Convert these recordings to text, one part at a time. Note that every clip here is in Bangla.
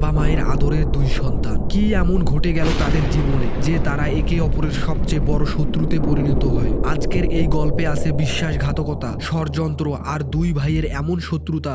বাবা মায়ের আদরের দুই সন্তান। কি এমন ঘটে গেল তাদের জীবনে যে তারা একে অপরের সবচেয়ে বড় শত্রুতে পরিণত হয়? আজকের এই গল্পে আছে বিশ্বাসঘাতকতা, ষড়যন্ত্র আর দুই ভাইয়ের এমন শত্রুতা।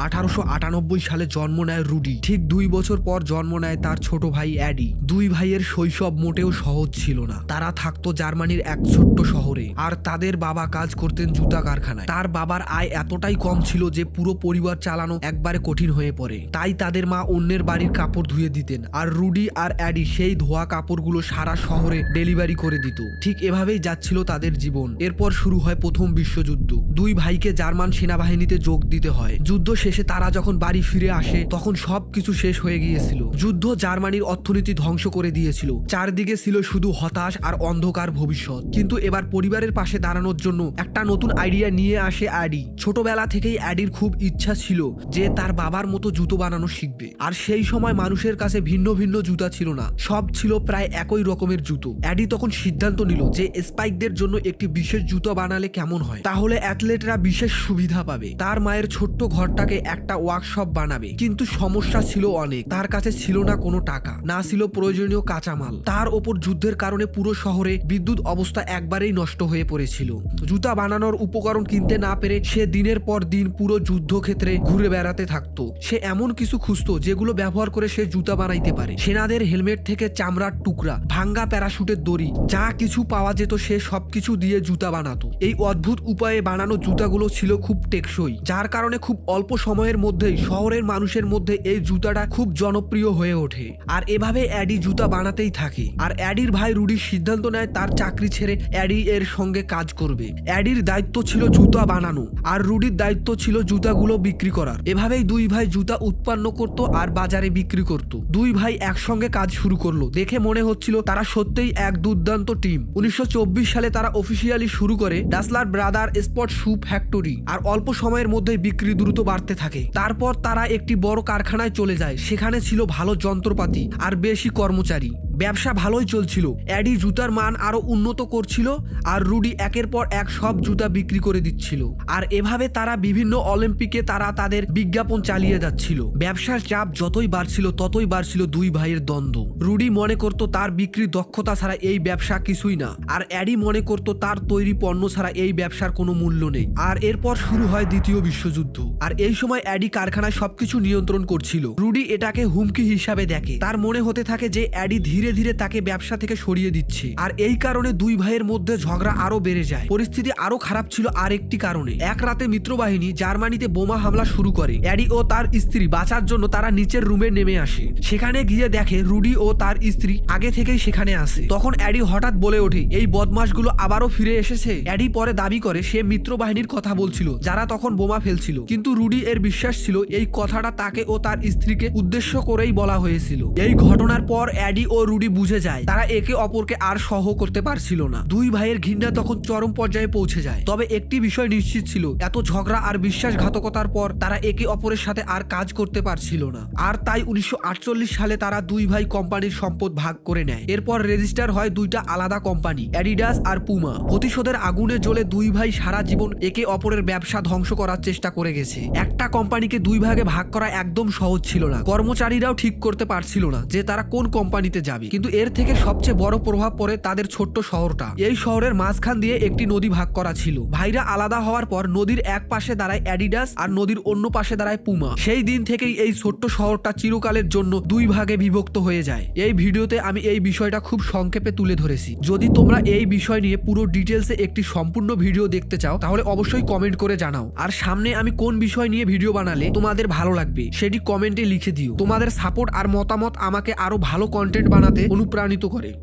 1898 সালে জন্ম নেয় রুডি। ঠিক 2 বছর পর জন্ম নেয় তার ছোট ভাই অ্যাডি। দুই ভাইয়ের শৈশব মোটেও সহজ ছিল না। তারা থাকতো জার্মানির এক ছোট্ট শহরে, আর তাদের বাবা কাজ করতেন জুতা কারখানায়। তার বাবার আয় এতটাই কম ছিল যে পুরো পরিবার চালানো একবারে কঠিন হয়ে পড়ে। তাই তাদের মা অন্যের বাড়ির কাপড় ধুয়ে দিতেন, আর রুডি আর অ্যাডি সেই ধোয়া কাপড়গুলো সারা শহরে ডেলিভারি করে দিত। ঠিক এভাবেই যাচ্ছিল তাদের জীবন। এরপর শুরু হয় প্রথম বিশ্বযুদ্ধ। দুই ভাইকে জার্মান সেনাবাহিনীতে যোগ দিতে হয়। যুদ্ধ শেষে তারা যখন বাড়ি ফিরে আসে তখন সবকিছু শেষ হয়ে গিয়েছিল। যুদ্ধ জার্মানির অর্থনীতি ধ্বংস করে দিয়েছিল। চারদিকে ছিল শুধু হতাশ আর অন্ধকার ভবিষ্যৎ। কিন্তু এবার পরিবারের পাশে দাঁড়ানোর জন্য একটা নতুন আইডিয়া নিয়ে আসে অ্যাডি। ছোটবেলা থেকেই অ্যাডির খুব ইচ্ছা ছিল যে তার বাবার মতো জুতো বানানো শিখবে। আর সেই সময় মানুষের কাছে ভিন্ন ভিন্ন জুতা ছিল না, সব ছিল প্রায় একই রকমের জুতো। অ্যাডি তখন সিদ্ধান্ত নিল যে স্পাইকদের জন্য একটি বিশেষ জুতো বানালে কেমন হয়, তাহলে অ্যাথলেটরা বিশেষ সুবিধা পাবে। তার মায়ের ছোট্ট ঘরটাকে একটা ওয়ার্কশপ বানাবে, কিন্তু সমস্যা ছিল অনেক। তার কাছে ছিল না কোনো টাকা, না ছিল প্রয়োজনীয় কাঁচামাল। তার ওপর যুদ্ধের কারণে পুরো শহরে বিদ্যুৎ অবস্থা একবারেই নষ্ট হয়ে পড়েছিল। জুতা বানানোর উপকরণ কিনতে না পেরে সে দিনের পর দিন পুরো যুদ্ধক্ষেত্রে ঘুরে বেড়াতে থাকতো। সে এমন কিছু খুঁজতো যেগুলো ব্যবহার করে সে জুতা বানাইতে পারে। সেনাদের হেলমেট থেকে চামড়ার টুকরা, ভাঙ্গা প্যারাশুটের দড়ি, যা কিছু পাওয়া যেত সে সবকিছু দিয়ে জুতা বানাতো। এই অদ্ভুত উপায়ে বানানো জুতাগুলো ছিল খুব টেকসই, যার কারণে খুব অল্প সময়ের মধ্যেই শহরের মানুষের মধ্যে এই জুতাটা খুব জনপ্রিয় হয়ে ওঠে। আর এভাবে অ্যাডি জুতা বানাতেই থাকে। আর অ্যাডির ভাই রুডি সিদ্ধান্ত নেয় তার চাকরি ছেড়ে অ্যাডি এর সঙ্গে কাজ করবে। অ্যাডির দায়িত্ব ছিল জুতা বানানো, আর রুডির দায়িত্ব ছিল জুতাগুলো বিক্রি করার। এভাবেই দুই ভাই জুতা উৎপন্ন করত আর বাজারে বিক্রি করত। দুই ভাই একসঙ্গে কাজ শুরু করলো। দেখে মনে হচ্ছিল তারা সত্যিই এক দুর্দান্ত টিম। 1924 সালে তারা অফিসিয়ালি শুরু করে ডাসলার ব্রাদার স্পট শু ফ্যাক্টরি। আর অল্প সময়ের মধ্যে বিক্রি দ্রুত বাড়তে থাকে। তারপর তারা একটি বড় কারখানায় চলে যায়। সেখানে ছিল ভালো যন্ত্রপাতি আর বেশি কর্মচারী। ব্যবসা ভালোই চলছিল। অ্যাডি জুতার মান আরো উন্নত করছিল, আর রুডি একের পর এক সব জুতা বিক্রি করে দিচ্ছিল। আর এভাবে তারা বিভিন্ন অলিম্পিকে তারা তাদের বিজ্ঞাপন চালিয়ে যাচ্ছিল। ব্যবসার চাপ যতই বাড়ছিল ততই বাড়ছিল দুই ভাইয়ের দ্বন্দ্ব। রুডি মনে করত তার বিক্রির দক্ষতা ছাড়া এই ব্যবসা কিছুই না, আর অ্যাডি মনে করত তার তৈরি পণ্য ছাড়া এই ব্যবসার কোনো মূল্য নেই। আর এরপর শুরু হয় দ্বিতীয় বিশ্বযুদ্ধ। আর এই সময় অ্যাডি কারখানায় সবকিছু নিয়ন্ত্রণ করছিল। রুডি এটাকে হুমকি হিসাবে দেখে। তার মনে হতে থাকে যে অ্যাডি ধীরে ধীরে তাকে ব্যবসা থেকে সরিয়ে দিচ্ছে। আর এই কারণে দুই ভাইয়ের মধ্যে ঝগড়া আরো বেড়ে যায়। পরিস্থিতি আরো খারাপ ছিল আরেকটি কারণে। এক রাতে মিত্রবাহিনী জার্মানিতে বোমা হামলা শুরু করে। অ্যাডি ও তার স্ত্রী বাঁচার জন্য তারা নিচের রুমে নেমে আসে। সেখানে গিয়ে দেখে রুডি ও তার স্ত্রী আগে থেকেই সেখানে আসে। তখন অ্যাডি হঠাৎ বলে ওঠে, এই বদমাশগুলো আবারও ফিরে এসেছে। অ্যাডি পরে দাবি করে সে মিত্রবাহিনীর কথা বলছিল যারা তখন বোমা ফেলছিল, কিন্তু রুডি এর বিশ্বাস ছিল এই কথাটা তাকে ও তার স্ত্রীকে উদ্দেশ্য করেই বলা হয়েছিল। এই ঘটনার পর অ্যাডি ও রুডি বুঝে যায় তারা একে অপরকে আর সহ্য করতে পারছিল না। দুই ভাইয়ের ঘৃণা তখন চরম পর্যায়ে পৌঁছে যায়। তবে একটি বিষয় নিশ্চিত ছিল, এত ঝগড়া আর বিশ্বাসঘাতকতার পর তারা একে অপরের সাথে আর কাজ করতে পারছিল না। আর তাই 1948 সালে তারা দুই ভাই কোম্পানির সম্পদ ভাগ করে নেয়। এরপর রেজিস্টার হয় দুইটা আলাদা কোম্পানি, অ্যাডিডাস আর পুমা। প্রতিশোধের আগুনে জ্বলে দুই ভাই সারা জীবন একে অপরের ব্যবসা ধ্বংস করার চেষ্টা করে গেছে। একটা কোম্পানিকে দুই ভাগে ভাগ করা একদম সহজ ছিল না। কর্মচারীরাও ঠিক করতে পারছিল না যে তারা কোন কোম্পানিতে যাবে। কিন্তু এর থেকে সবচেয়ে বড় প্রভাব পড়ে তাদের ছোট্ট শহরটা। এই শহরের মাঝখান দিয়ে একটি নদী ভাগ করা ছিল। ভাইরা আলাদা হওয়ার পর নদীর এক পাশে দাঁড়ায় অ্যাডিডাস আর নদীর অন্য পাশে দাঁড়ায় পুমা। সেই দিন থেকেই এই ছোট্ট শহরটা চিরকালের জন্য দুই ভাগে বিভক্ত হয়ে যায়। এই ভিডিওতে আমি এই বিষয়টা খুব সংক্ষেপে তুলে ধরেছি। যদি তোমরা এই বিষয় নিয়ে পুরো ডিটেলসে একটি সম্পূর্ণ ভিডিও দেখতে চাও তাহলে অবশ্যই কমেন্ট করে জানাও। আর সামনে আমি কোন বিষয় নিয়ে ভিডিও বানালে তোমাদের ভালো লাগবে সেটি কমেন্টে লিখে দিও। তোমাদের সাপোর্ট আর মতামত আমাকে আরো ভালো কন্টেন্ট বানাতে অনুপ্রাণিত করে।